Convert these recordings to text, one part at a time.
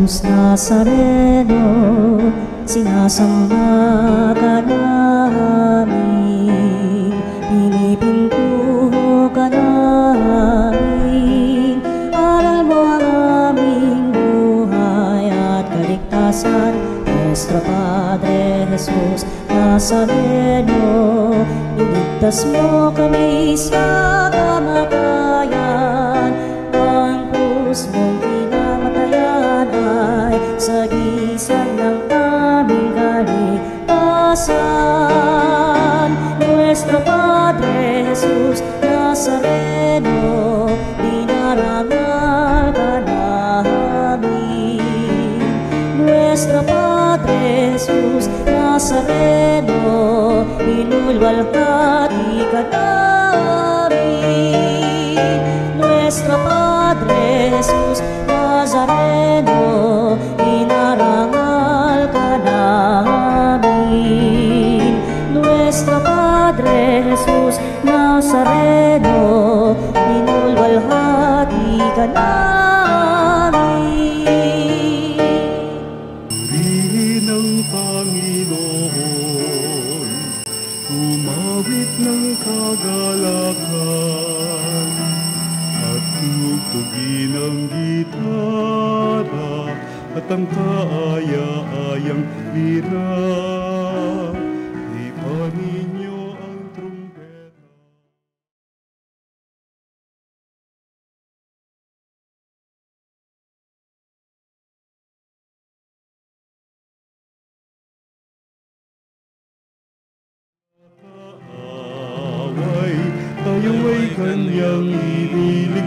Jesus Nazareno, sinasamba ka namin, pinipintuho ka namin. Aral mo ang aming buhay at kaligtasan, Nuestro Padre Jesus Nazareno. Iligtas mo kami sa kamatayan, ang krus mong pinamatayan ay sagisag ng aming kaligtasan. Nuestro Padre Jesus Nazareno, dinarangal ka namin. Nuestro Padre Jesus Nazareno, inulwalhati ka namin. Nuestro Padre Jesus Nazareno, inarangal ka namin. Nuestro Padre Jesus Nazareno, inulwalhati ka namin. Purihin ang Panginoon, umawit ng kagalakan, at tugtugin ang gitara at ang kaaya-ayang lira. Ipanin niyo ang trumpeta. Tayo ay kanyang ililigtas.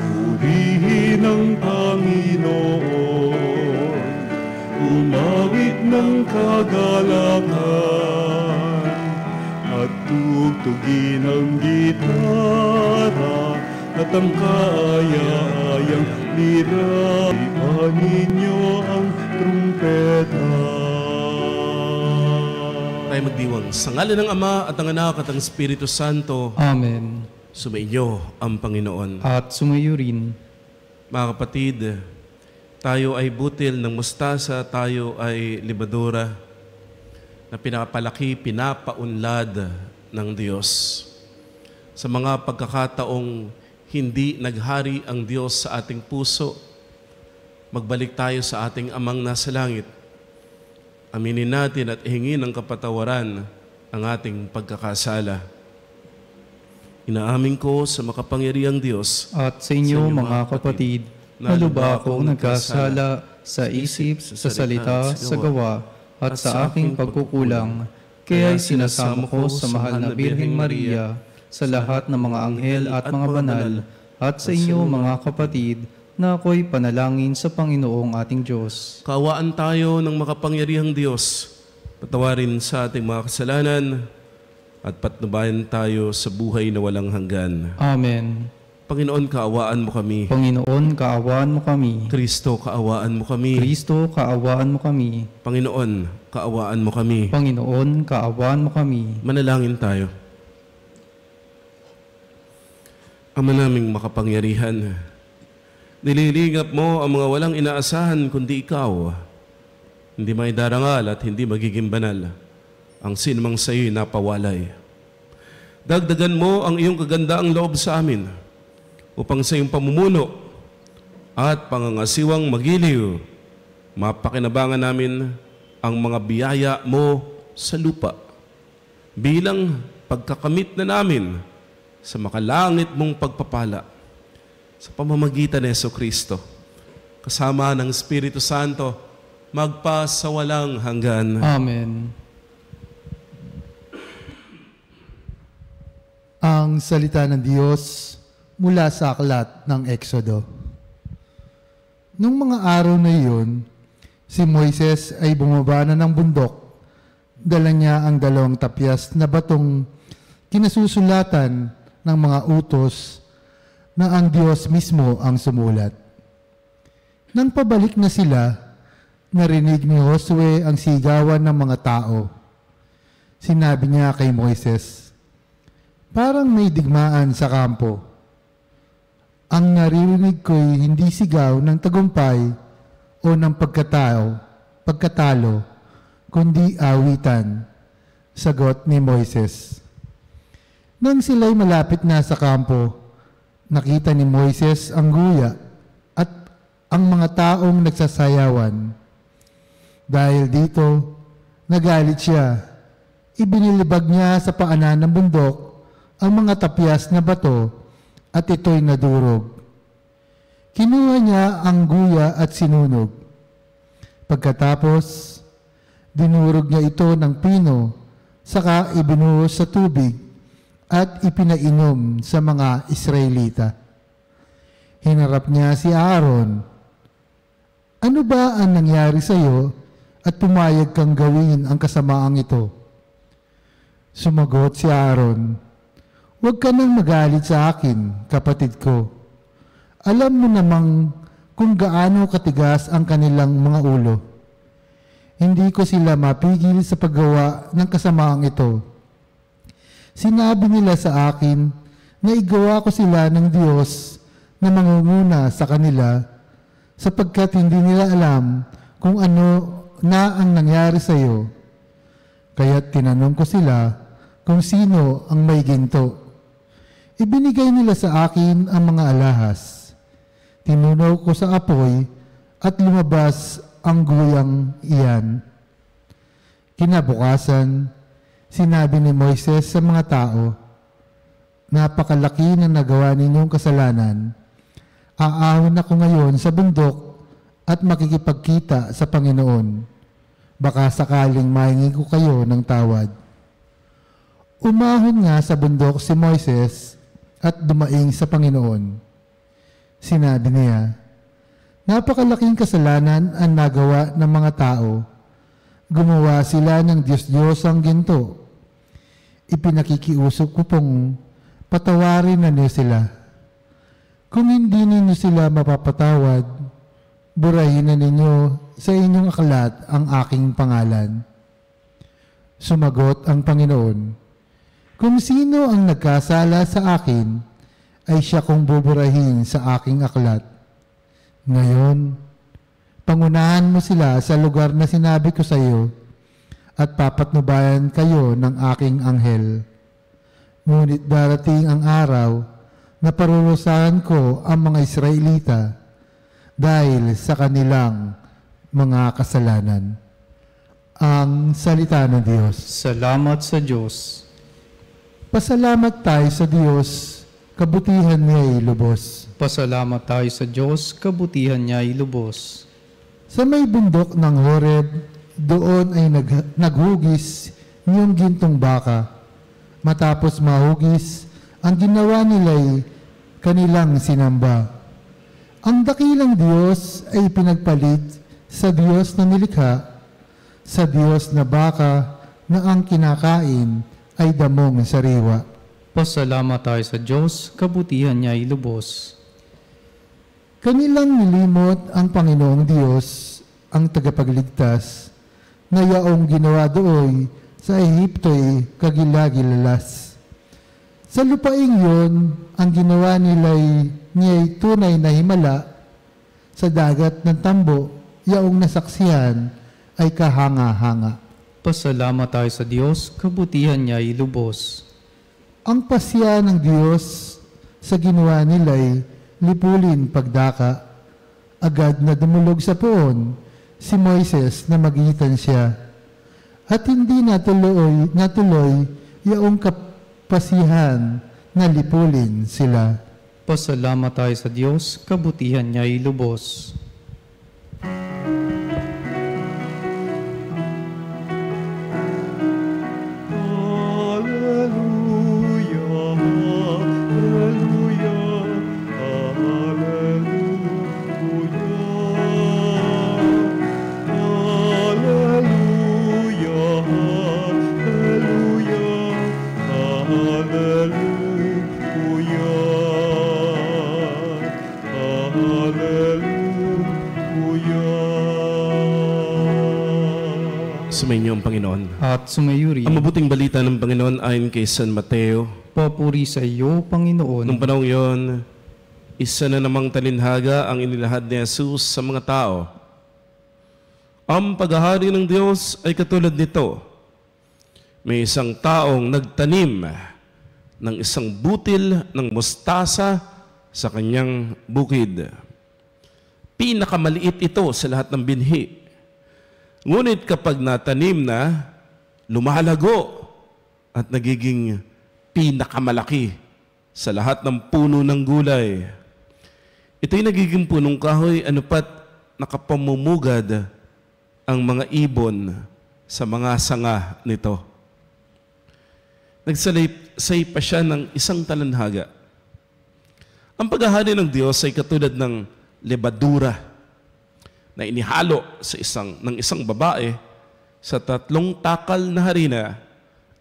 Purihin ang Panginoon, umawit ng kagalakan, at tugtugin ang gitara at ang kaaya-ayang lira. Ipanin niyo ang trumpeta. Tayo magdiwang. Sa ngalan ng Ama at ng Anak at ng Espiritu Santo. Amen. Sumainyo ang Panginoon. At sumayo rin. Mga kapatid, tayo ay butil ng mustasa, tayo ay libadura na pinapalaki, pinapaunlad ng Diyos. Sa mga pagkakataong hindi naghari ang Diyos sa ating puso, magbalik tayo sa ating Amang nasa langit. Aminin natin at ihingin ng kapatawaran ang ating pagkakasala. Inaamin ko sa makapangyarihang Diyos at sa inyo mga kapatid, na lubha akong nagkasala sa isip, sa salita, sa gawa, at sa aking pagkukulang. Kaya sinasamo ko sa mahal na Birheng Maria, sa lahat ng mga anghel at mga banal, at sa inyo mga kapatid, na ako'y panalangin sa Panginoong ating Diyos. Kaawaan tayo ng makapangyarihang Diyos, patawarin sa ating mga kasalanan, at patnubayan tayo sa buhay na walang hanggan. Amen. Panginoon, kaawaan mo kami. Panginoon, kaawaan mo kami. Kristo, kaawaan mo kami. Kristo, kaawaan mo kami. Panginoon, kaawaan mo kami. Panginoon, kaawaan mo kami. Manalangin tayo. Ama naming makapangyarihan, nililingap mo ang mga walang inaasahan kundi ikaw. Hindi may darangal at hindi magiging banal ang sinumang sa iyo'y napawalay. Dagdagan mo ang iyong kagandaang loob sa amin upang sa iyong pamumuno at pangangasiwang magiliw, mapakinabangan namin ang mga biyaya mo sa lupa bilang pagkakamit na namin sa makalangit mong pagpapala sa pamamagitan ni Jesucristo, kasama ng Espiritu Santo, magpa sa walang hanggan. Amen. Ang salita ng Diyos mula sa aklat ng Exodo. Nung mga araw na iyon, si Moises ay bumaba na ng bundok. Dala niya ang 2 tapyas na batong kinasusulatan ng mga utos na ang Diyos mismo ang sumulat. Nang pabalik na sila, narinig ni Josue ang sigawan ng mga tao. Sinabi niya kay Moises, "Parang may digmaan sa kampo." Ang naririnig ko'y hindi sigaw ng tagumpay o ng pagkatalo, kundi awitan. Sagot ni Moises. Nang sila'y malapit na sa kampo, nakita ni Moises ang guya at ang mga taong nagsasayawan. Dahil dito, nagalit siya. Ibinilibag niya sa paanan ng bundok ang mga tapyas na bato at ito'y nadurog. Kinuha niya ang guya at sinunog. Pagkatapos, dinurog niya ito ng pino, saka ibinuhos sa tubig at ipinainom sa mga Israelita. Hinarap niya si Aaron. Ano ba ang nangyari sa iyo at pumayag kang gawin ang kasamaang ito? Sumagot si Aaron, huwag ka nang magalit sa akin, kapatid ko. Alam mo namang kung gaano katigas ang kanilang mga ulo. Hindi ko sila mapigil sa paggawa ng kasamaang ito. Sinabi nila sa akin na igawa ko sila ng Diyos na mangunguna sa kanila sapagkat hindi nila alam kung ano na ang nangyari sa iyo. Kaya't tinanong ko sila kung sino ang may ginto. Ibinigay nila sa akin ang mga alahas. Tinunaw ko sa apoy at lumabas ang guyang iyan. Kinabukasan, sinabi ni Moises sa mga tao, napakalaki na nagawa ninyong kasalanan. Aahon ako ngayon sa bundok at makikipagkita sa Panginoon. Baka sakaling mahingi ko kayo ng tawad. Umahon nga sa bundok si Moises at dumaing sa Panginoon. Sinabi niya, napakalaking kasalanan ang nagawa ng mga tao. Gumawa sila ng Diyos-Diyosang ginto. Ipinakikiusap ko pong patawarin na niyo sila. Kung hindi ninyo sila mapapatawad, burahin na ninyo sa inyong aklat ang aking pangalan. Sumagot ang Panginoon, kung sino ang nagkasala sa akin, ay siya kong buburahin sa aking aklat. Ngayon, pangunahan mo sila sa lugar na sinabi ko sa iyo at papatnubayan kayo ng aking anghel. Ngunit darating ang araw na parurusahan ko ang mga Israelita dahil sa kanilang mga kasalanan. Ang salita ng Diyos. Salamat sa Diyos. Pasalamat tayo sa Diyos, kabutihan niya ay lubos. Pasalamat tayo sa Diyos, kabutihan niya ay lubos. Sa may bundok ng Horeb, doon ay naghugis niyong gintong baka. Matapos mahugis, ang ginawa nila'y kanilang sinamba. Ang dakilang Diyos ay pinagpalit sa Diyos na nilikha, sa Diyos na baka na ang kinakain ay damong sariwa. Pasalamat tayo sa Diyos, kabutihan niya ay lubos. Kanilang nilimot ang Panginoong Diyos, ang tagapagligtas, na yaong ginawa doon sa Ehipto'y kagilagilalas. Sa lupaing yon, ang ginawa niya'y tunay na himala, sa dagat ng tambo, yaong nasaksihan ay kahanga-hanga. Pasalamat tayo sa Diyos, kabutihan niya ay lubos. Ang pasya ng Diyos sa ginawa nila'y lipulin pagdaka. Agad na dumulog sa poon si Moises na magitan siya. At hindi natuloy yaong kapasihan na lipulin sila. Pasalamat tayo sa Diyos, kabutihan niya ay lubos. Sumainyo ang Panginoon. At sumayuri. Ang mabuting balita ng Panginoon ayon kay San Mateo. Papuri sa iyo, Panginoon. Nung panahon yon, Isa na namang talinhaga ang inilahad ni Jesus sa mga tao. Ang paghahari ng Diyos ay katulad nito. May isang taong nagtanim ng isang butil ng mustasa sa kanyang bukid. Pinakamaliit ito sa lahat ng binhi. Ngunit kapag natanim na, lumalago at nagiging pinakamalaki sa lahat ng puno ng gulay. Ito'y nagiging punong kahoy anupat nakapamumugad ang mga ibon sa mga sanga nito. Nagsalaysay pa siya ng isang talinhaga. Ang paghahari ng Diyos ay katulad ng lebadura na inihalo sa isang babae sa 3 takal na harina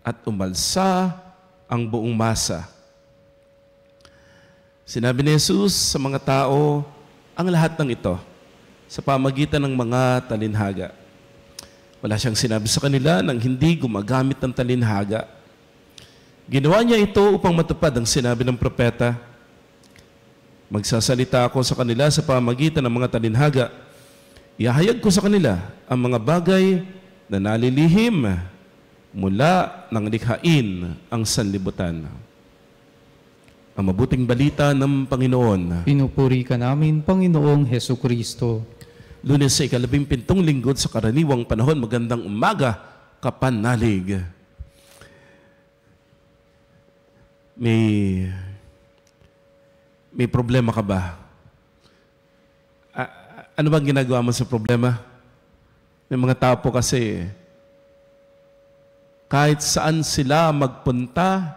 at umalsa ang buong masa. Sinabi ni Jesus sa mga tao ang lahat ng ito sa pamagitan ng mga talinhaga. Wala siyang sinabi sa kanila nang hindi gumagamit ng talinhaga. Ginawa niya ito upang matupad ang sinabi ng propeta. Magsasalita ako sa kanila sa pamagitan ng mga talinhaga. Ihahayag ko sa kanila ang mga bagay na nalilihim mula ng likhain ang sanlibutan. Ang mabuting balita ng Panginoon. Pinupuri ka namin, Panginoong Hesukristo. Lunes sa 15 linggo sa karaniwang panahon, magandang umaga, kapanalig. May problema ka ba? Ano bang ginagawa mo sa problema? May mga tao po kasi, kahit saan sila magpunta,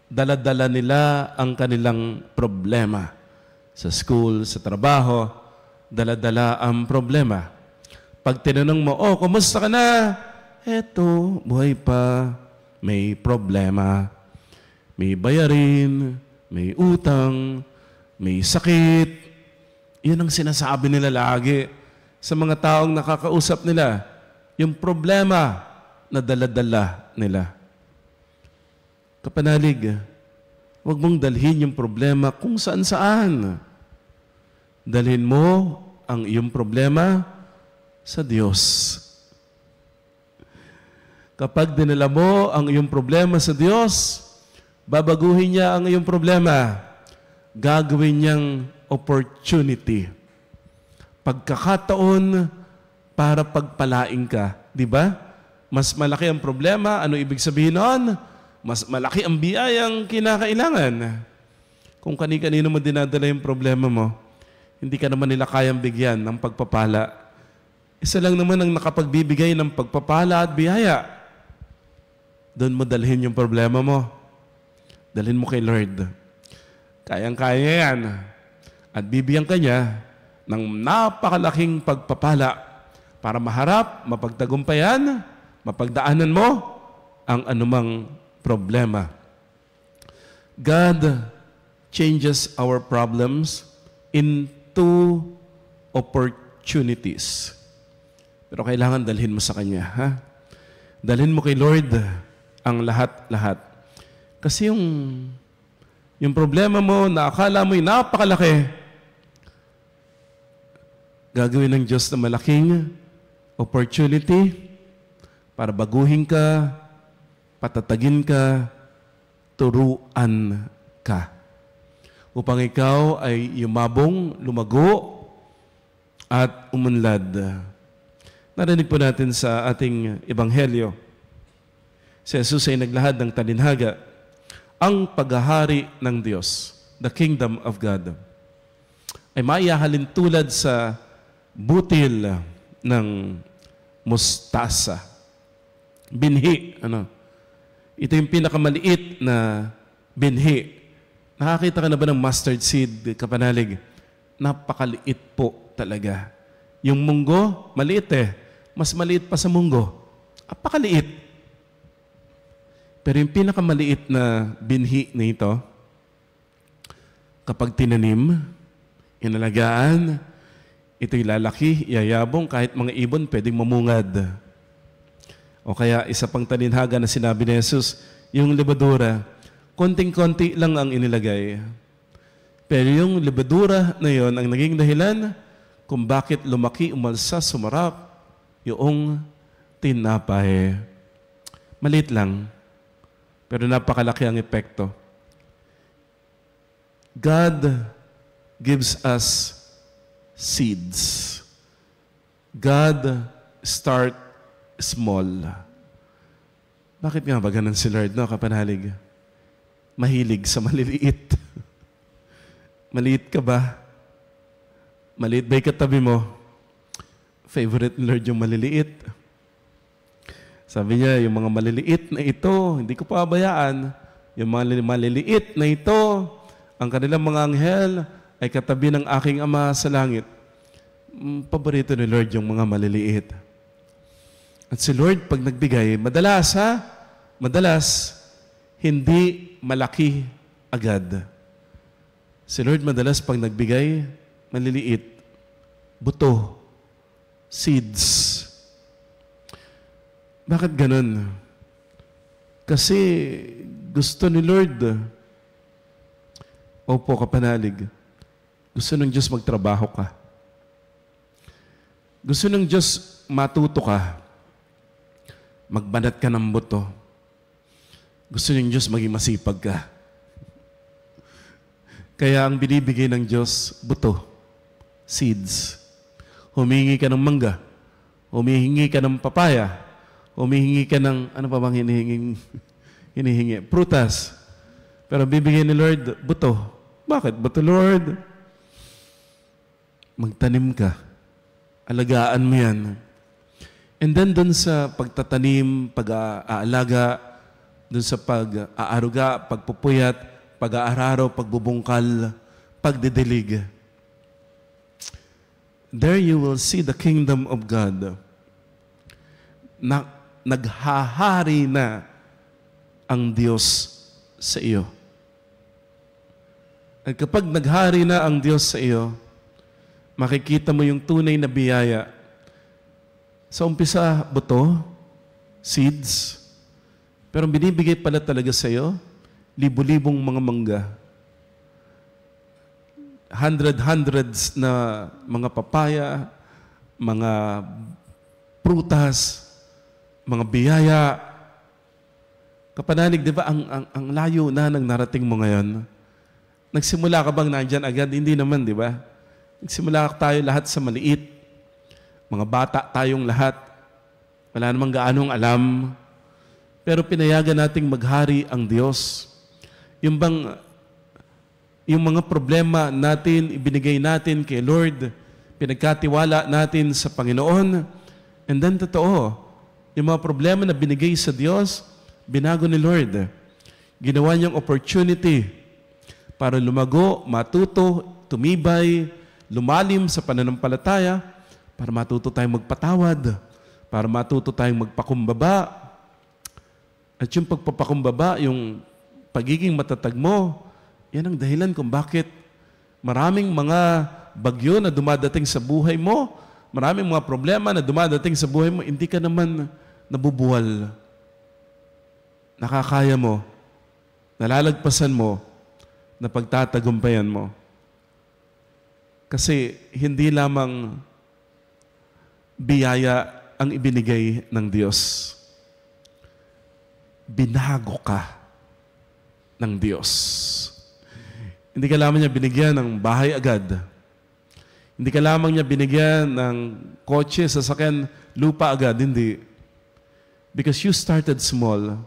dala-dala nila ang kanilang problema. Sa school, sa trabaho, dala-dala ang problema. Pag tinanong mo, kumusta ka na? Eto, buhay pa, may problema. May bayarin, may utang, may sakit. Yan ang sinasabi nila lagi sa mga taong nakakausap nila. Yung problema na dala-dala nila. Kapanalig, huwag mong dalhin yung problema kung saan-saan. Dalhin mo ang iyong problema sa Diyos. Kapag dinala mo ang iyong problema sa Diyos, babaguhin niya ang iyong problema. Gagawin niyang opportunity. Pagkakataon para pagpalain ka. Di ba? Mas malaki ang problema. Ano ibig sabihin noon? Mas malaki ang biyayang kinakailangan. Kung kani-kanino mo dinadala yung problema mo, hindi ka naman nila kayang bigyan ng pagpapala. Isa lang naman ang nakapagbibigay ng pagpapala at biyaya. Doon mo dalhin yung problema mo. Dalhin mo kay Lord. Kayang-kaya yan. At bibigyan ka niya ng napakalaking pagpapala para maharap, mapagtagumpayan, mapagdaanan mo ang anumang problema. God changes our problems into opportunities. Pero kailangan dalhin mo sa Kanya. Ha? Dalhin mo kay Lord ang lahat-lahat. Kasi yung problema mo na akala mo'y napakalaki, gagawin ng Diyos na malaking opportunity para baguhin ka, patatagin ka, turuan ka. Upang ikaw ay yumabong, lumago, at umunlad. Narinig po natin sa ating ebanghelyo. Si Jesus ay naglahad ng talinhaga, ang paghahari ng Diyos, the kingdom of God, ay maihahalin tulad sa butil ng mustasa. Binhi. Ito yung pinakamaliit na binhi. Nakakita ka na ba ng mustard seed, kapanalig? Napakaliit po talaga. Yung munggo, maliit Mas maliit pa sa munggo. Napakaliit. Pero yung pinakamaliit na binhi na ito, kapag tinanim, inalagaan, ito'y lalaki, yayabong, kahit mga ibon pwedeng mamungad. O kaya isa pang talinhaga na sinabi ni Jesus, yung lebadura, konting-konti lang ang inilagay. Pero yung lebadura na yon ang naging dahilan kung bakit lumaki, umalsa, sumarap yung tinapay. Maliit lang, pero napakalaki ang epekto. God gives us seeds. God start small. Bakit nga ba ganun si Lord, no, kapanalig? Mahilig sa maliliit. Maliit ka ba? Maliit ba yung katabi mo? Favorite ni Lord yung maliliit. Sabi niya, yung mga maliliit na ito, hindi ko pabayaan. Yung mga maliliit na ito, ang kanilang mga anghel ay katabi ng aking Ama sa langit. Paborito ni Lord yung mga maliliit. At si Lord, pag nagbigay, madalas, hindi malaki agad. Si Lord madalas pag nagbigay, maliliit, buto, seeds. Bakit ganun? Kasi gusto ni Lord, opo kapanalig, gusto ng Diyos magtrabaho ka. Gusto ng Diyos matuto ka. Magbanat ka ng buto. Gusto ng Diyos maging masipag ka. Kaya ang binibigay ng Diyos, buto, seeds. Humihingi ka ng mangga, humihingi ka ng papaya, humihingi ka ng, ano pa bang hinihingi? Prutas. Pero bibigay ni Lord, buto. Bakit? Buto, Lord? Magtanim ka. Alagaan mo yan. And then dun sa pagtatanim, pag-aalaga, dun sa pag-aaruga, pagpupuyat, pag-aararo, pagbubungkal, pagdidilig. There you will see the kingdom of God. Naghahari na ang Diyos sa iyo. At kapag naghari na ang Diyos sa iyo, makikita mo yung tunay na biyaya. Sa umpisa, buto, seeds, pero binibigay pala talaga sa iyo, libo-libong mga mangga. Hundreds na mga papaya, mga prutas, mga biyaya. Kapanalig, di ba, ang layo na ng narating mo ngayon? Nagsimula ka bang nandyan agad? Hindi naman, di ba? Nagsimula tayo lahat sa maliit. Mga bata tayong lahat. Wala namang gaanong alam. Pero pinayagan nating maghari ang Diyos. Yung mga problema natin, ibinigay natin kay Lord, pinagkatiwala natin sa Panginoon, and then totoo, yung mga problema na binigay sa Diyos, binago ni Lord. Ginawa niyang opportunity para lumago, matuto, tumibay, lumalim sa pananampalataya, para matuto tayong magpatawad, para matuto tayong magpakumbaba. At yung pagpapakumbaba, yung pagiging matatag mo, yan ang dahilan kung bakit maraming mga bagyo na dumadating sa buhay mo, maraming mga problema na dumadating sa buhay mo, hindi ka naman nabubuwal. Nakakaya mo, nalalagpasan mo, napagtatagumpayan mo. Kasi hindi lamang biyaya ang ibinigay ng Diyos. Binago ka ng Diyos. Hindi ka lamang niya binigyan ng bahay agad. Hindi ka lamang niya binigyan ng kotse, sasakyan, lupa agad. Hindi. Because you started small.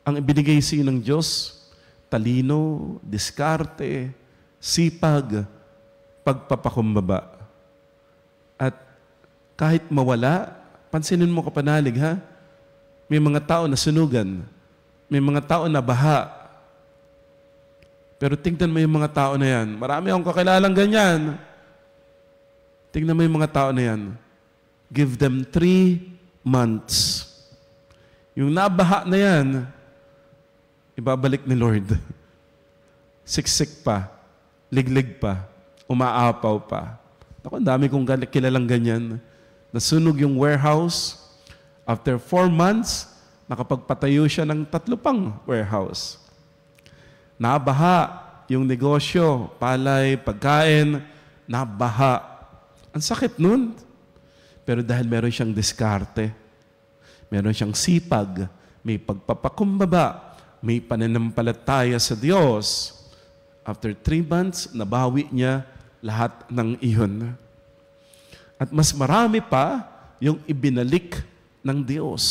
Ang ibinigay sa iyo ng Diyos, talino, diskarte, sipag, pagpapakumbaba. At kahit mawala, pansinin mo kapanalig, ha? May mga tao na sunugan. May mga tao na baha. Pero tingnan mo yung mga tao na yan. Marami akong kakilalang ganyan. Tingnan mo yung mga tao na yan. Give them 3 months. Yung nabaha na yan, ibabalik ni Lord. Siksik pa, liglig pa, umaapaw pa. Ako, ang dami kong kilalang ganyan. Nasunog yung warehouse. After 4 months, nakapagpatayo siya ng 3 pang warehouse. Nabaha, yung negosyo, palay, pagkain, nabaha. Ang sakit nun. Pero dahil meron siyang diskarte, meron siyang sipag, may pagpapakumbaba, may pananampalataya sa Diyos. After 3 months, nabawi niya lahat ng iyon. At mas marami pa yung ibinalik ng Diyos.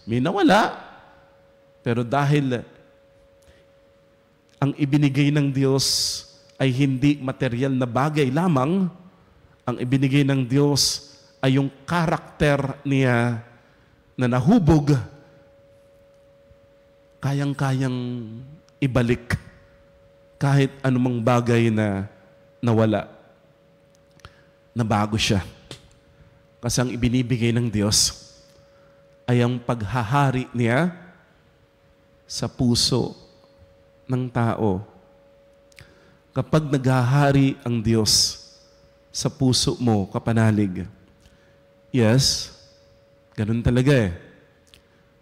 May nawala, pero dahil ang ibinigay ng Diyos ay hindi material na bagay lamang, ang ibinigay ng Diyos ay yung karakter niya na nahubog, kayang-kayang ibalik kahit anumang bagay na nawala. Nabago siya. Kasi ang ibinibigay ng Diyos ay ang paghahari niya sa puso ng tao. Kapag naghahari ang Diyos sa puso mo, kapanalig, yes, ganun talaga eh.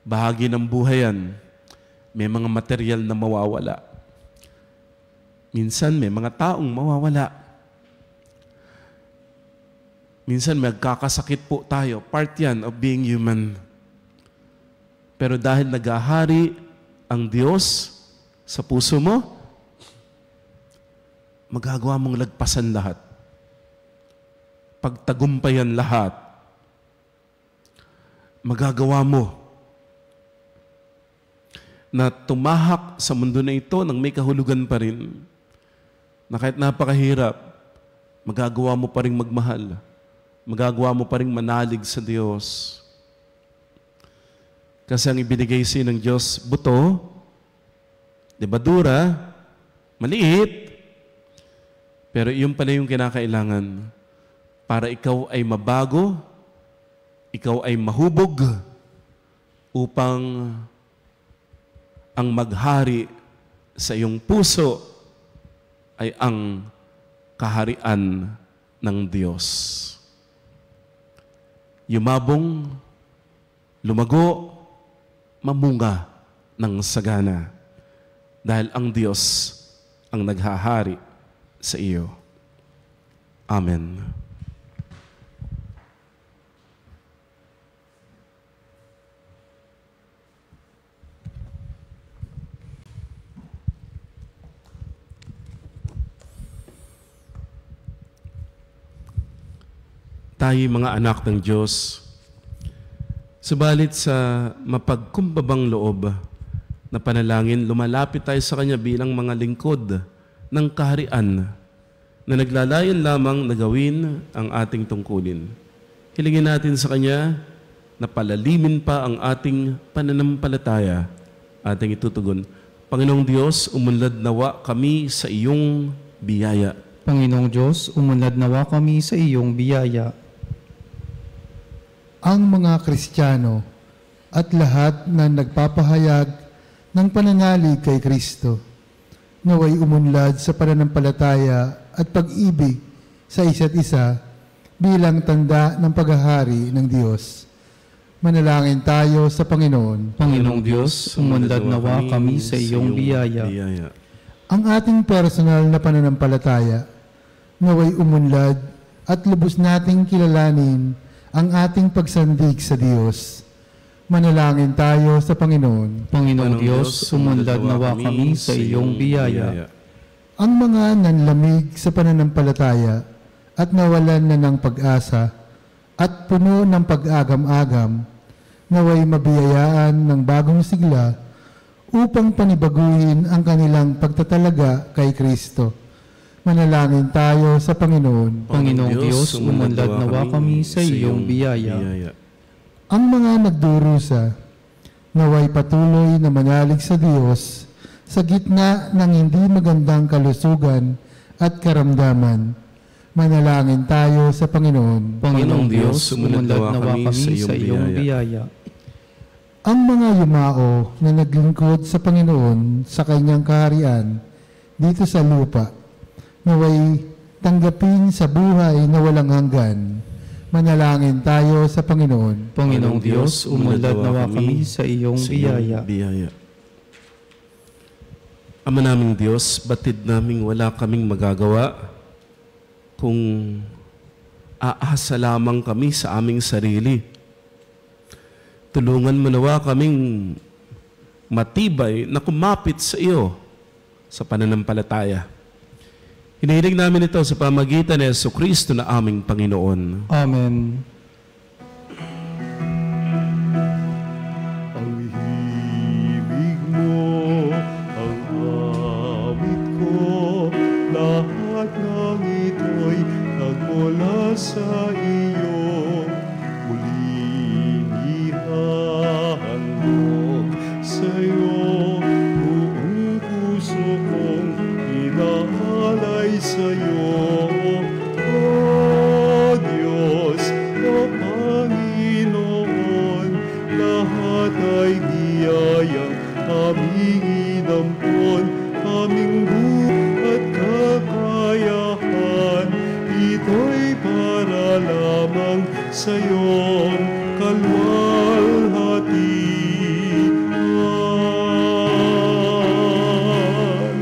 Bahagi ng buhay yan. May mga material na mawawala. Minsan may mga taong mawawala. Minsan magkakasakit po tayo. Part yan of being human. Pero dahil naghahari ang Diyos sa puso mo, magagawa mong lagpasan lahat. Pagtagumpayan lahat. Magagawa mo na tumahak sa mundo na ito nang may kahulugan pa rin, na kahit napakahirap, magagawa mo pa rin magmahal. Magagawa mo pa rin manalig sa Diyos. Kasi ang ibinigay sa'yo ng Diyos, buto, debadura, maliit, pero iyon pala yung kinakailangan para ikaw ay mabago, ikaw ay mahubog, upang ang maghari sa iyong puso ay ang kaharian ng Diyos. Yumabong, lumago, mamunga ng sagana. Dahil ang Diyos ang naghahari sa iyo. Amen. Tayo mga anak ng Diyos, subalit sa mapagkumbabang loob na panalangin, lumalapit tayo sa Kanya bilang mga lingkod ng kaharian na naglalayon lamang na gawin ang ating tungkulin. Hilingin natin sa Kanya na palalimin pa ang ating pananampalataya, ating itutugon. Panginoong Diyos, umunlad nawa kami sa iyong biyaya. Panginoong Diyos, umunlad nawa kami sa iyong biyaya. Ang mga Kristiyano at lahat na nagpapahayag ng pananalig kay Kristo, naway umunlad sa pananampalataya at pag-ibig sa isa't isa bilang tanda ng paghahari ng Diyos. Manalangin tayo sa Panginoon. Panginoong Diyos, umunlad nawa kami sa iyong biyaya. Ang ating personal na pananampalataya, naway umunlad at lubos nating kilalanin ang ating pagsandig sa Diyos. Manalangin tayo sa Panginoon. Panginoong Diyos, umunlad nawa kami sa iyong biyaya. Ang mga nanlamig sa pananampalataya at nawalan na ng pag-asa at puno ng pag-agam-agam, naway mabiyayaan ng bagong sigla upang panibaguhin ang kanilang pagtatalaga kay Kristo. Manalangin tayo sa Panginoon. Panginoong Diyos, umunlad nawa kami sa iyong biyaya. Ang mga nagdurusa, naway patuloy na manalig sa Diyos sa gitna ng hindi magandang kalusugan at karamdaman. Manalangin tayo sa Panginoon. Panginoong Diyos, umunlad nawa kami sa iyong biyaya. Ang mga yumao na naglingkod sa Panginoon sa kanyang kaharian dito sa lupa, naway tanggapin sa buhay na walang hanggan. Manalangin tayo sa Panginoon. Panginoong Diyos, umunlad nawa kami sa iyong biyaya. Ama naming Diyos, batid naming wala kaming magagawa kung aasa lamang kami sa aming sarili. Tulungan mo nawa kaming matibay na kumapit sa iyo sa pananampalataya. Hinihiling namin ito sa pamagitan ni Jesucristo na aming Panginoon. Amen. Ang himig mo, ang awit ko, lahat ng ito'y nagmula sa iyo. Muling ihahandog sa iyo, buong puso kong inaalay sa iyo. O Diyos, o Panginoon, lahat ay biyayang aming inampon, aming buhay at kakayahan. Ito'y para lamang sa iyong kalwalhatian.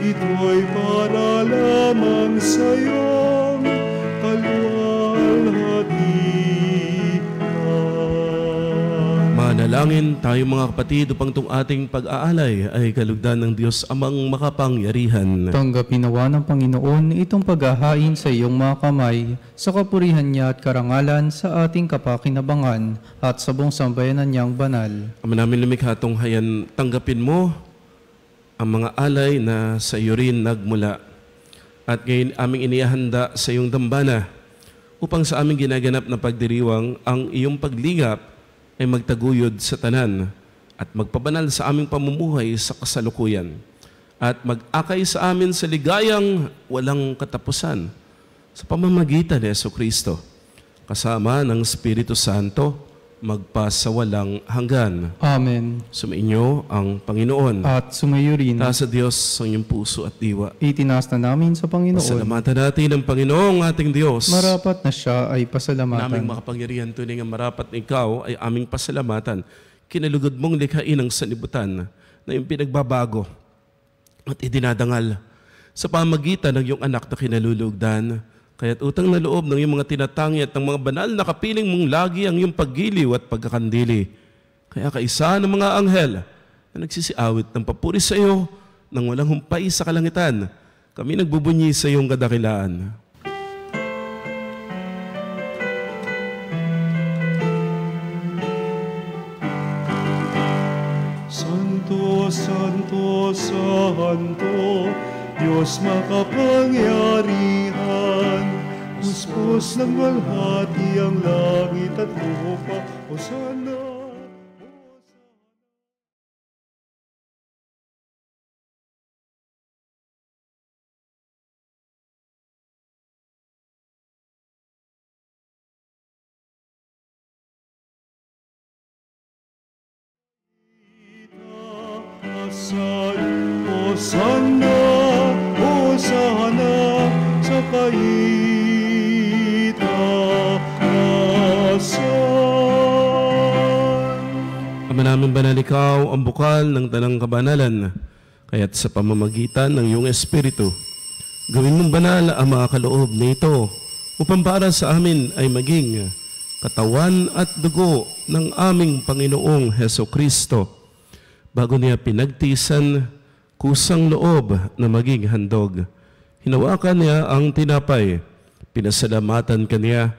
Ito'y para lamang sa iyong kalwalhatian. Manalangin tayo mga kapatid upang itong ating pag-aalay ay kalugdan ng Diyos amang makapangyarihan. Tanggapin nawa ng Panginoon itong paghahain sa iyong mga kamay, sa kapurihan niya at karangalan sa ating kapakinabangan at sa buong sambayanan niyang banal. Ama namin lumikha itong hayan, tanggapin mo ang mga alay na sa iyo rin nagmula. At ngayon aming inihanda sa iyong dambana upang sa aming ginaganap na pagdiriwang ang iyong paglingap ay magtaguyod sa tanan at magpabanal sa aming pamumuhay sa kasalukuyan at mag-akay sa amin sa ligayang walang katapusan sa pamamagitan ni Jesucristo kasama ng Espiritu Santo magpasawalang hanggan. Amen. Sumainyo ang Panginoon. At sumayo rin. Taas sa Diyos ang iyong puso at diwa. Itinaas na namin sa Panginoon. Pasalamatan natin ang Panginoong ating Diyos. Marapat na siya ay Naming pasalamatan. makapangyarihan tunay nga marapat na ikaw ay aming pasalamatan. Kinalugod mong likhain ang sanibutan na iyong pinagbabago at idinadangal sa pamagitan ng iyong anak na kinalulugdan. Kaya't utang na loob ng iyong mga tinatangi at ng mga banal na kapiling mong lagi ang iyong paggiliw at pagkakandili. Kaya kaisa ng mga anghel na nagsisiawit ng papuri sa iyo nang walang humpay sa kalangitan, kami nagbubunyi sa iyong kadakilaan. Santo, Santo, Santo, Diyos makapangyarihan, puspos ng walhati ang langit at lupa. Hosana. Hosana, Hosana sa kaitaasan. Ama namin banal ikaw ang bukal ng tanang kabanalan, kaya't sa pamamagitan ng iyong Espiritu, gawin mong banal ang mga kaloob na ito upang para sa amin ay maging katawan at dugo ng aming Panginoong Hesukristo. Bago niya pinagtisan, kusang loob na maging handog. Hinawakan niya ang tinapay, pinasalamatan kaniya,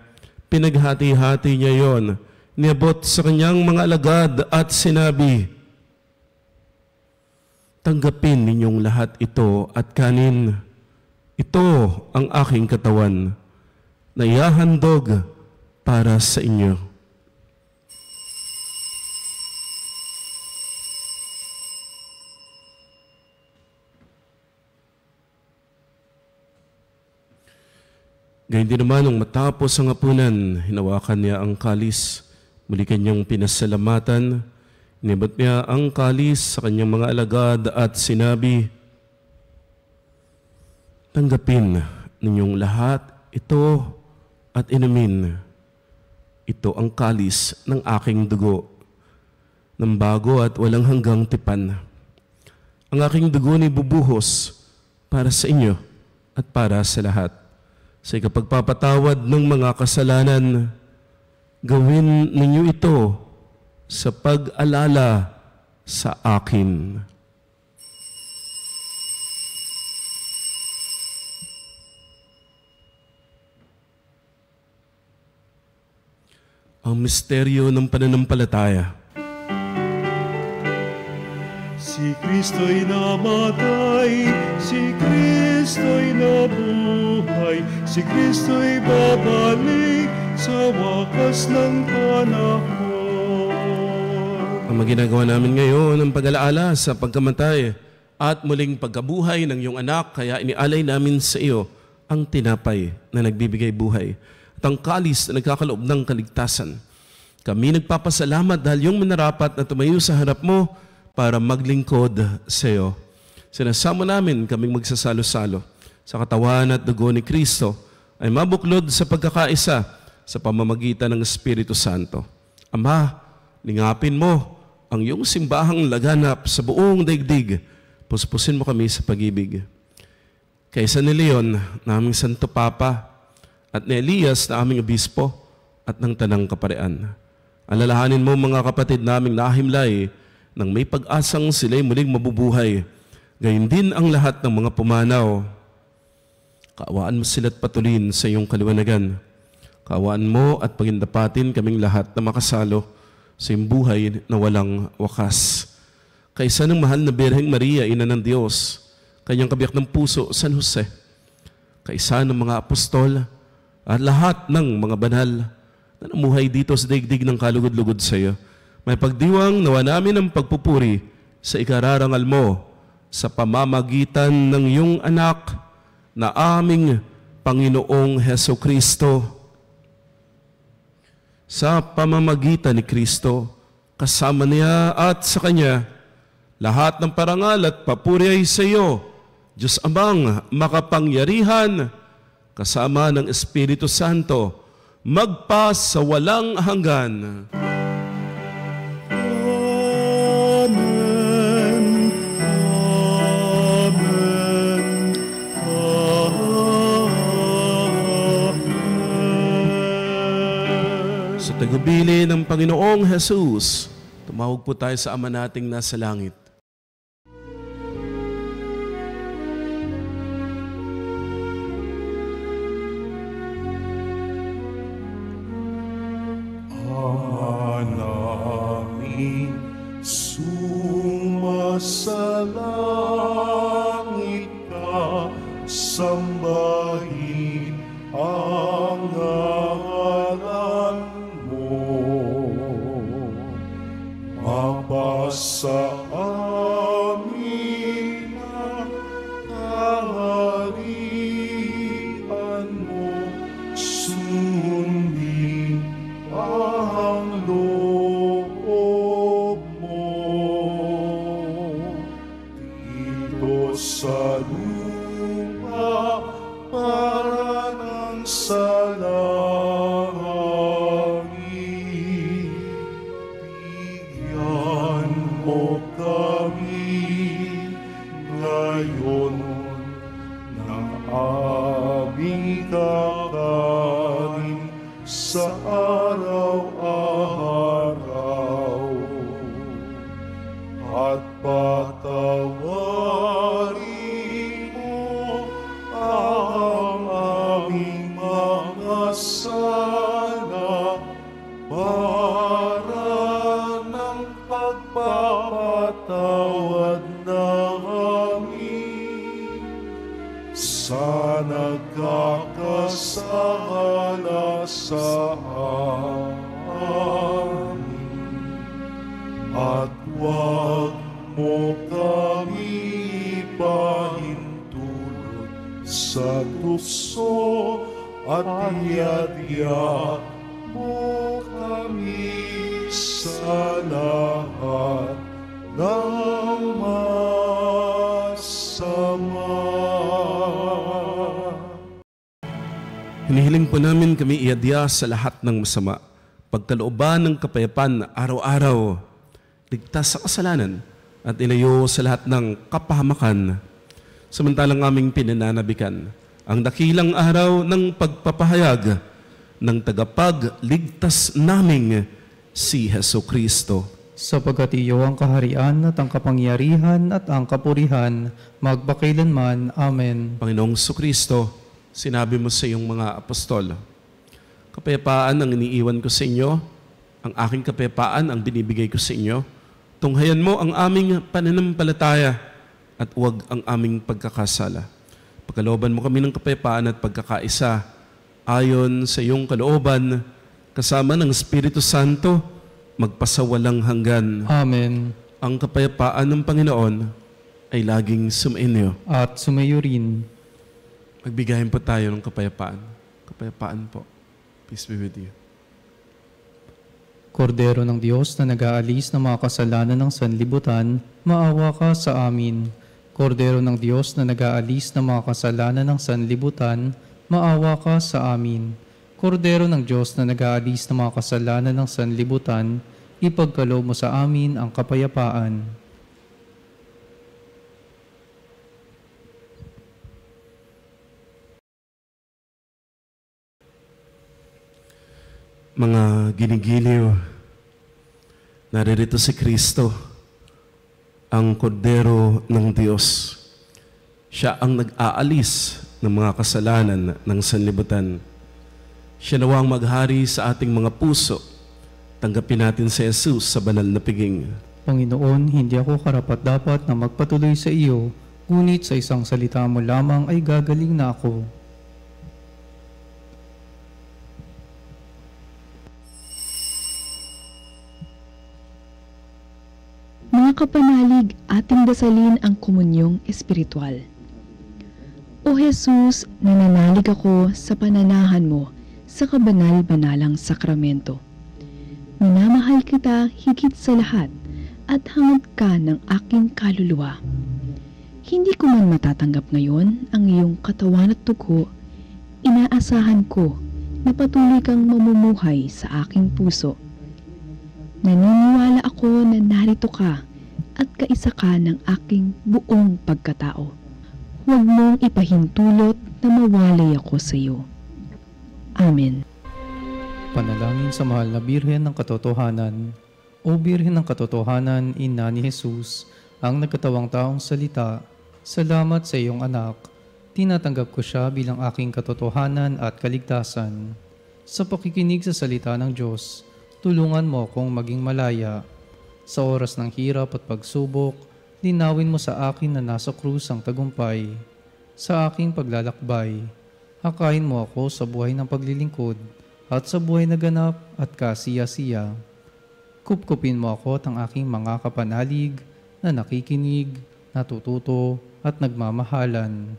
pinaghati-hati niya yon, niabot sa kanyang mga alagad at sinabi, tanggapin ninyong lahat ito at kanin. Ito ang aking katawan na ihahandog para sa inyo. Gayun din naman, nung matapos ang hapunan, hinawakan niya ang kalis. Muli kanyang pinasalamatan. Inibot niya ang kalis sa kanyang mga alagad at sinabi, tanggapin ninyong lahat ito at inumin. Ito ang kalis ng aking dugo, ng bago at walang hanggang tipan. ang aking dugo ni bubuhos para sa inyo at para sa lahat. Sa ikapagpapatawad ng mga kasalanan, gawin ninyo ito sa pag-alala sa akin. Ang misteryo ng pananampalataya. Si Kristo'y namatay, si Kristo'y nabuhay, si Kristo'y babalik sa wakas ng panahon. Ang ginagawa namin ngayon ang pag-alaala sa pagkamatay at muling pagkabuhay ng iyong anak, kaya inialay namin sa iyo ang tinapay na nagbibigay buhay at ang kalis na nagkakaloob ng kaligtasan. Kami nagpapasalamat dahil iyong minarapat na tumayo sa harap mo para maglingkod sa iyo. Sinasamo namin kaming magsasalo-salo sa katawan at dugo ni Kristo ay mabuklod sa pagkakaisa sa pamamagitan ng Espiritu Santo. Ama, lingapin mo ang iyong simbahang laganap sa buong daigdig. Puspusin mo kami sa pag-ibig. Kaysa ni Leon na aming Santo Papa at ni Elias na aming Obispo at ng Tanang Kaparian. Alalahanin mo mga kapatid naming nahimlay nang may pag-asang sila'y muling mabubuhay. Gayon din ang lahat ng mga pumanaw. Kaawaan mo sila't patulin sa iyong kaliwanagan. Kaawaan mo at pagindapatin kaming lahat na makasalo sa iyong buhay na walang wakas. Kaysa ng mahal na Birheng Maria, Ina ng Diyos, kanyang kabiyak ng puso, San Jose, kaysa ng mga apostol at lahat ng mga banal na namuhay dito sa daigdig ng kalugod-lugod sa iyo, may pagdiwang nawa namin ang pagpupuri sa ikararangal mo sa pamamagitan ng iyong anak na aming Panginoong Heso Kristo. Sa pamamagitan ni Kristo, kasama niya at sa Kanya, lahat ng parangal at papuri ay sa iyo, Diyos Amang makapangyarihan, kasama ng Espiritu Santo, magpa sa walang hanggan. Sa tagubili ng Panginoong Jesus, tumawag po tayo sa Ama nating nasa langit. Ama namin, sumasalangit ka, sambahin ang ngalan mo. Mapasa amin ang kaharian mo, sundin ang loob mo. Dito sa lupa para ng sa langit, bigyan mo kami ngayon ng aming kakanin sa araw-araw, at patawarin mo ang aming mga sala para ng pagpapatawad namin sa nagkakasala sa amin. At huwag mo kami pahintulot sa tukso, at iadya mo kami sa lahat ng masama. Hinihiling po namin kami iadya sa lahat ng masama, pagkalooban ng kapayapaan araw-araw, ligtas sa kasalanan, at ilayo sa lahat ng kapahamakan, samantalang aming pinananabikan ang dakilang araw ng pagpapahayag ng tagapagligtas naming si Hesu Kristo. Sapagkat iyo ang kaharian at ang kapangyarihan at ang kapurihan magpakailanman. Amen. Panginoong Kristo, sinabi mo sa iyong mga apostol, kapayapaan ang iniiwan ko sa inyo, ang aking kapayapaan ang binibigay ko sa inyo. Tunghayan mo ang aming pananampalataya at huwag ang aming pagkakasala. Pagkalooban mo kami ng kapayapaan at pagkakaisa ayon sa iyong kalooban, kasama ng Espiritu Santo, magpasawalang hanggan. Amen. Ang kapayapaan ng Panginoon ay laging sumainyo. At sumayo rin. Magbigayin po tayo ng kapayapaan. Kapayapaan po. Peace be with you. Kordero ng Diyos na nag-aalis ng mga kasalanan ng sanlibutan, maawa ka sa amin. Kordero ng Diyos na nag-aalis ng mga kasalanan ng sanlibutan, maawa ka sa amin. Kordero ng Diyos na nag-aalis ng mga kasalanan ng sanlibutan, ipagkaloob mo sa amin ang kapayapaan. Mga ginigiliw, naririto si Kristo, ang Kordero ng Diyos. Siya ang nag-aalis ng mga kasalanan ng sanlibutan. Siya nawang maghari sa ating mga puso. Tanggapin natin si Jesus sa banal na piging. Panginoon, hindi ako karapat-dapat na magpatuloy sa iyo, ngunit sa isang salita mo lamang ay gagaling na ako. Mga kapanalig, ating dasalin ang komunyong espiritual. O Jesus, nananalig ako sa pananahan mo sa kabanal-banalang sakramento. Minamahal kita higit sa lahat at hangad ka ng aking kaluluwa. Hindi ko man matatanggap ngayon ang iyong katawan at dugo, inaasahan ko na patuloy kang mamumuhay sa aking puso. Naniniwala ako na narito ka at kaisa ka ng aking buong pagkatao. Huwag mong ipahintulot na mawalay ako sa iyo. Amen. Panalangin sa mahal na Birhen ng Katotohanan. O Birhen ng Katotohanan, Ina ni Jesus, ang nagkatawang taong salita, salamat sa iyong anak. Tinatanggap ko siya bilang aking katotohanan at kaligtasan. Sa pakikinig sa salita ng Diyos, tulungan mo akong maging malaya. Sa oras ng hirap at pagsubok, linawin mo sa akin na nasa krus ang tagumpay. Sa aking paglalakbay, hakayin mo ako sa buhay ng paglilingkod at sa buhay na ganap at kasiya-siya. Kupkupin mo ako at ang aking mga kapanalig na nakikinig, natututo at nagmamahalan.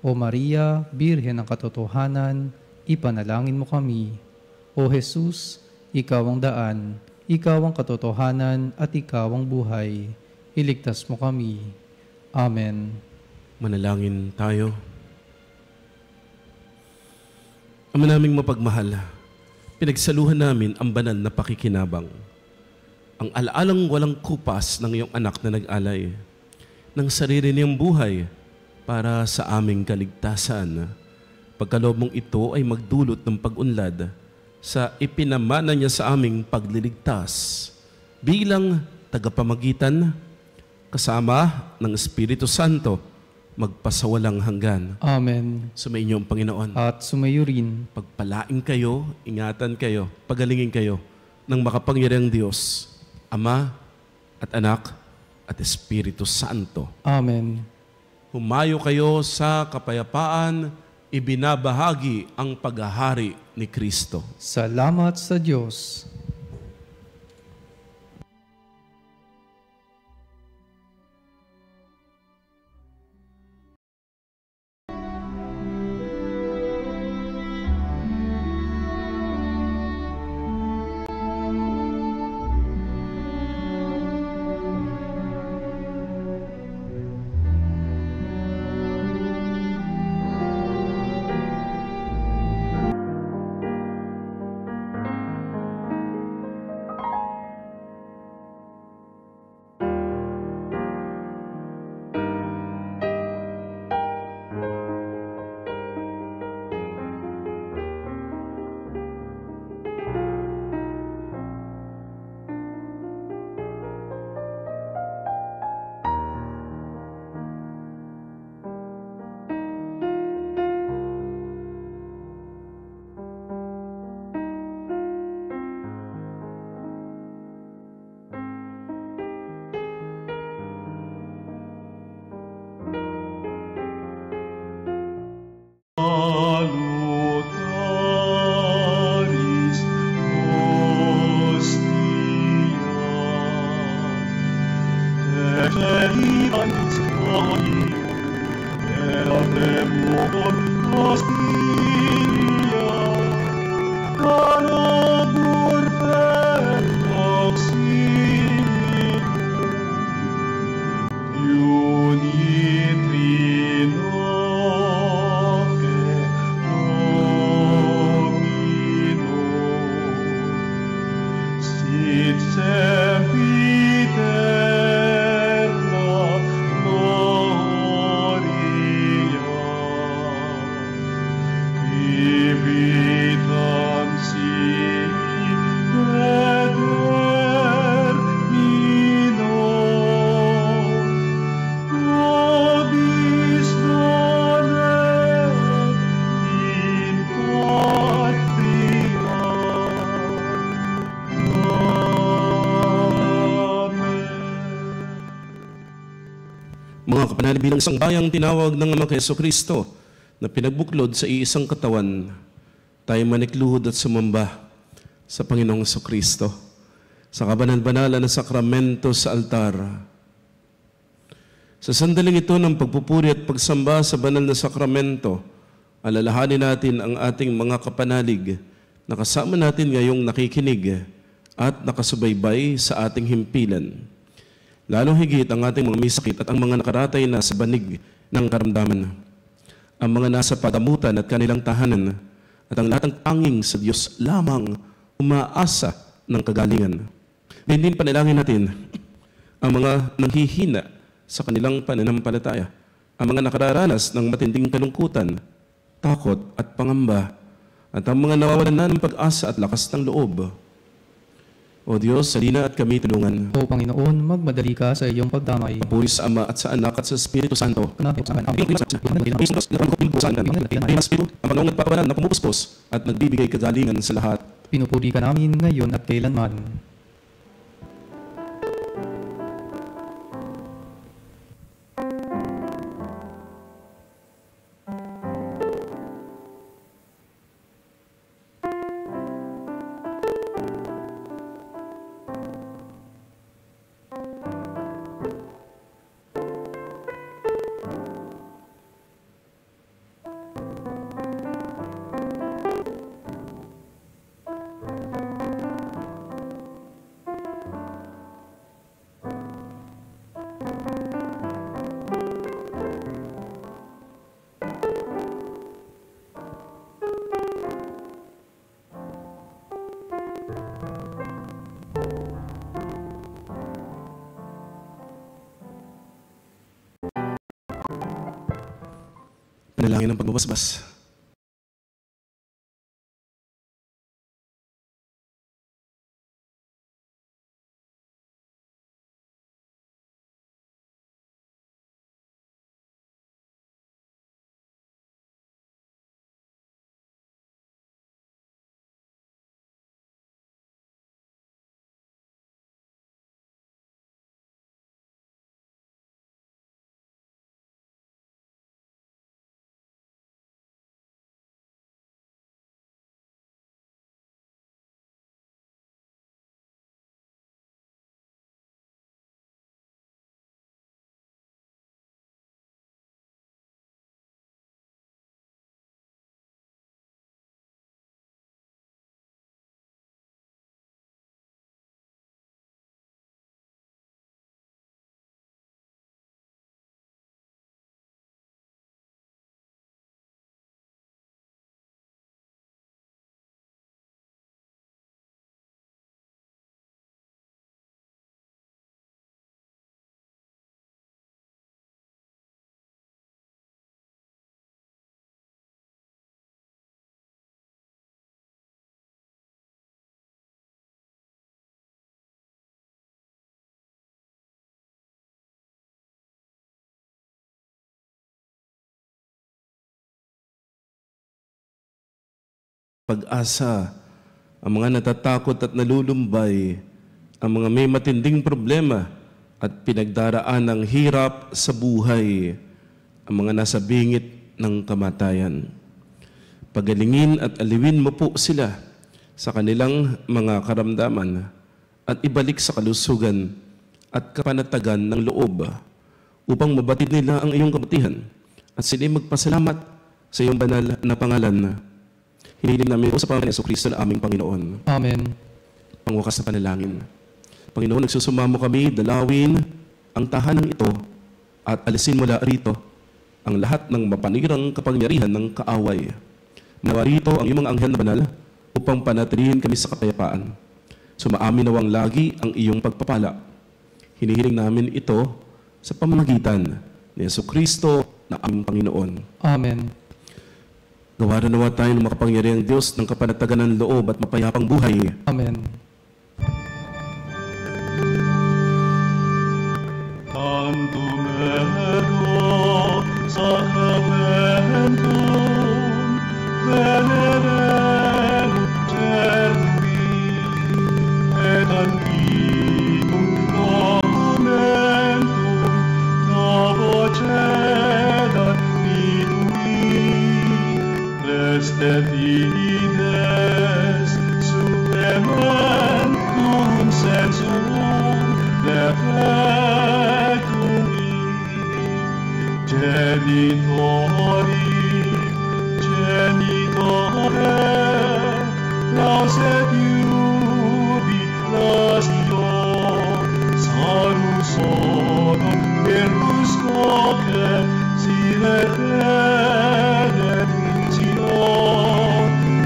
O Maria, Birhen ng Katotohanan, ipanalangin mo kami. O Jesus, ikaw ang daan, ikaw ang katotohanan at ikaw ang buhay. Iligtas mo kami. Amen. Manalangin tayo. Ama naming mapagmahal, pinagsaluhan namin ang banal na pakikinabang. Ang alaalang walang kupas ng iyong anak na nag-alay ng sarili niyang buhay para sa aming kaligtasan. Pagkaloob mong ito ay magdulot ng pag-unlad sa ipinamana niya sa aming pagliligtas bilang tagapamagitan kasama ng Espiritu Santo magpasawalang hanggan. Amen. Sumainyo ang Panginoon. At sumayo rin. Pagpalain kayo, ingatan kayo, pagalingin kayo ng makapangyarihang Diyos, Ama at Anak at Espiritu Santo. Amen. Humayo kayo sa kapayapaan, ibinabahagi ang paghahari ni Kristo. Salamat sa Diyos. Mga kapanalig, bilang isang bayang tinawag ng Ama Jesucristo na pinagbuklod sa iisang katawan, tayo manikluhod at sumamba sa Panginoong Jesucristo sa kabanal-banalan na sakramento sa altar. Sa sandaling ito ng pagpupuri at pagsamba sa banal na sakramento, alalahanin natin ang ating mga kapanalig na kasama natin ngayong nakikinig at nakasubaybay sa ating himpilan. Lalong higit ang ating mga may sakit at ang mga nakaratay na sa banig ng karamdaman. Ang mga nasa padamutan at kanilang tahanan at ang lahat ng tanging sa Diyos lamang umaasa ng kagalingan. Din panalangin natin ang mga nanghihina sa kanilang pananampalataya, ang mga nakararanas ng matinding kalungkutan, takot at pangamba, at ang mga nawawalan na ng pag-asa at lakas ng loob. O Diyos, salina at kami tulungan. O Panginoon, magmadali ka sa iyong pagdamay. Papuri sa Ama at sa Anak at sa Espiritu Santo. Ang Panginoong nagpapawalan na pumupuspos at nagbibigay kagalingan sa lahat. Pinupuri ka namin ngayon at kailanman. Panalangin ng pagbabasbas. Pag-asa, ang mga natatakot at nalulumbay, ang mga may matinding problema at pinagdaraan ng hirap sa buhay, ang mga nasa bingit ng kamatayan. Pagalingin at aliwin mo po sila sa kanilang mga karamdaman at ibalik sa kalusugan at kapanatagan ng loob upang mabatid nila ang iyong kabutihan at sila magpasalamat sa iyong banal na pangalan, hinihiling namin sa Panginoon Jesucristo na aming Panginoon. Amen. Pangwakas na panalangin. Panginoon, nagsusumamo kami, dalawin ang tahanang ito at alisin mula rito ang lahat ng mapanirang kapangyarihan ng kaaway. Nawa rito ang iyong mga anghel na banal upang panatilihin kami sa kapayapaan. Sumaamin nawang lagi ang iyong pagpapala. Hinihiling namin ito sa pamamagitan ni Jesucristo na aming Panginoon. Amen. Gawaran nawa tayo ng makapangyarihang Diyos ng kapanatagan ng loob at mapayapang buhay. Amen. Tantum ergo sacramentum venerem cervi et antiquum documentum novo cedat vitui preste fides supplementum sensum perfectumi genitore lauset jubilatio salus odum verbus coque sine redemptio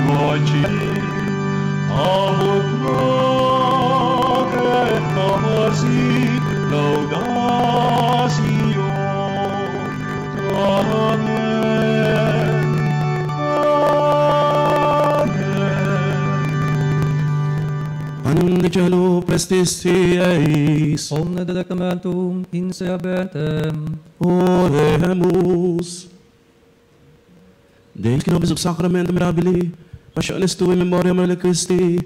voci amor et nasi laudatio. Amen. Amen. Anum de cielo prestis eis, Omne delectamentum in seabentem. oremus. Deus que nobis sacramentum mirabili, passiones tui memoriam mele Christi,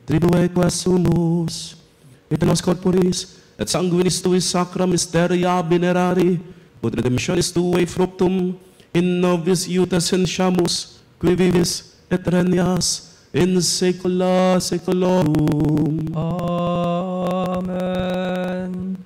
tribue quas sumus, et nos corporis, et sanguinis tui sacra mysteria venerari, ut redemptionis tuae fructum, in nobis iutas sentiamus, qui vivis et regnas in saecula saeculorum. Amen.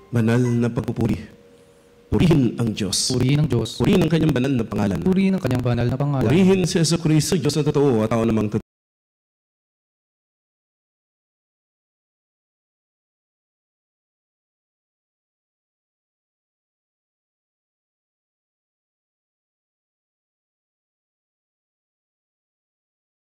Banal na pagpupuri. Purihin ang Diyos. Purihin ang Diyos. Purihin ang kanyang banal na pangalan. Purihin ang kanyang banal na pangalan. Purihin si Jesucristo, Diyos na totoo at tao namang totoo.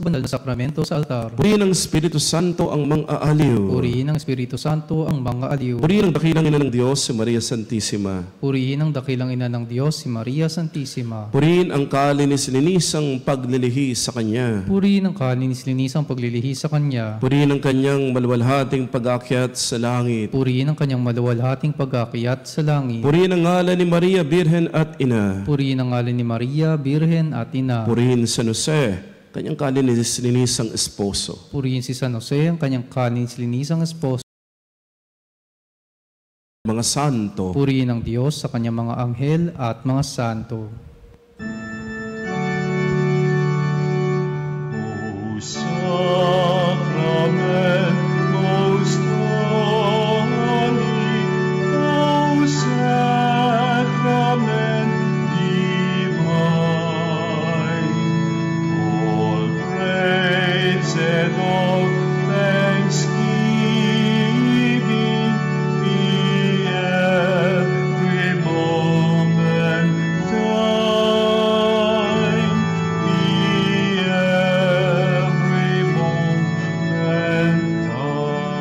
Banal na sakramento sa altar. Purihin ang Espiritu Santo ang mga aliw. Purihin ang Espiritu Santo ang mga aliw. Purihin ang dakilang ina ng Diyos, si Maria Santissima. Purihin ang dakilang ina ng Diyos, si Maria Santissima. Purihin ang kalinis-linisang paglilihi sa Kanya. Purihin ang kalinis-linisang paglilihi sa Kanya. Purihin ang Kanyang maluwalhating pag-akyat sa langit. Purihin ang Kanyang maluwalhating pag-akyat sa langit. Purihin ang ngalan ni Maria, Birhen at Ina. Purihin ang ngalan ni Maria, Birhen at Ina. Purihin San Jose, Kanyang kalinis-linisang esposo. Purihin si San Jose, ang Kanyang kalinis-linisang esposo. Mga santo, Purihin ang Diyos sa Kanyang mga anghel at mga santo. O sacrament most holy, O sacrament divine, all praise and all thanksgiving be every moment thine, be every moment thine.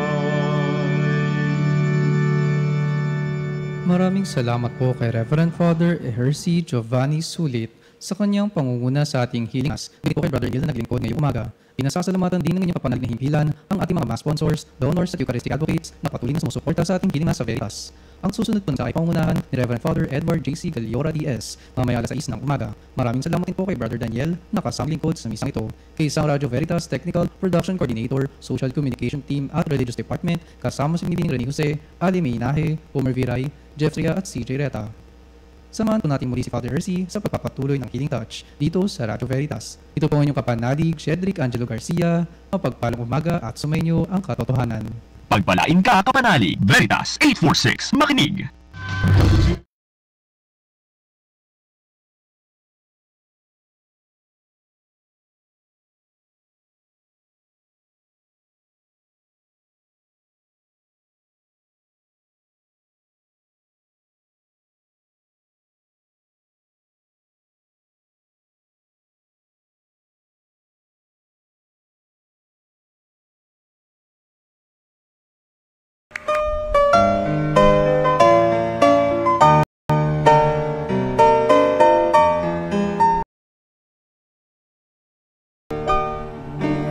Maraming salamat po kay Reverend Father Ejercy Giovanni Sulit sa kanyang pangunguna sa ating healingas. Ganito kay Brother Gil na naglingkod ngayong umaga. Pinasasalamatan din ng inyong kapanalig na himpilan ang ating mga sponsors, donors at Eucharistic advocates na patuloy na sumusuporta sa ating healingas sa Veritas. Ang susunod po sa ay pangunahan ni Reverend Father Edward J.C. Galiora D.S. mamaya alas 6 ng umaga. Maraming salamat din po kay Brother Daniel na kasamang lingkod sa misang ito. Kay isang Radio Veritas Technical Production Coordinator, Social Communication Team at Religious Department kasama si Nining Rene Jose, Ali Maynahe, Omer Viray, Jeffria at CJ Reta. Samahan po natin muli si Father Hercy sa pagpapatuloy ng Healing Touch dito sa Radio Veritas. Ito po ang inyong kapanalig, Cedric Angelo Garcia. Mapagpalang umaga at sumainyo ang katotohanan. Pagpalain ka, kapanalig. Veritas 846, makinig.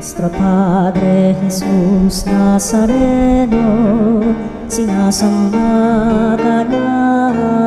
Nuestro Padre Jesus Nazareno, sinasamba ka namin.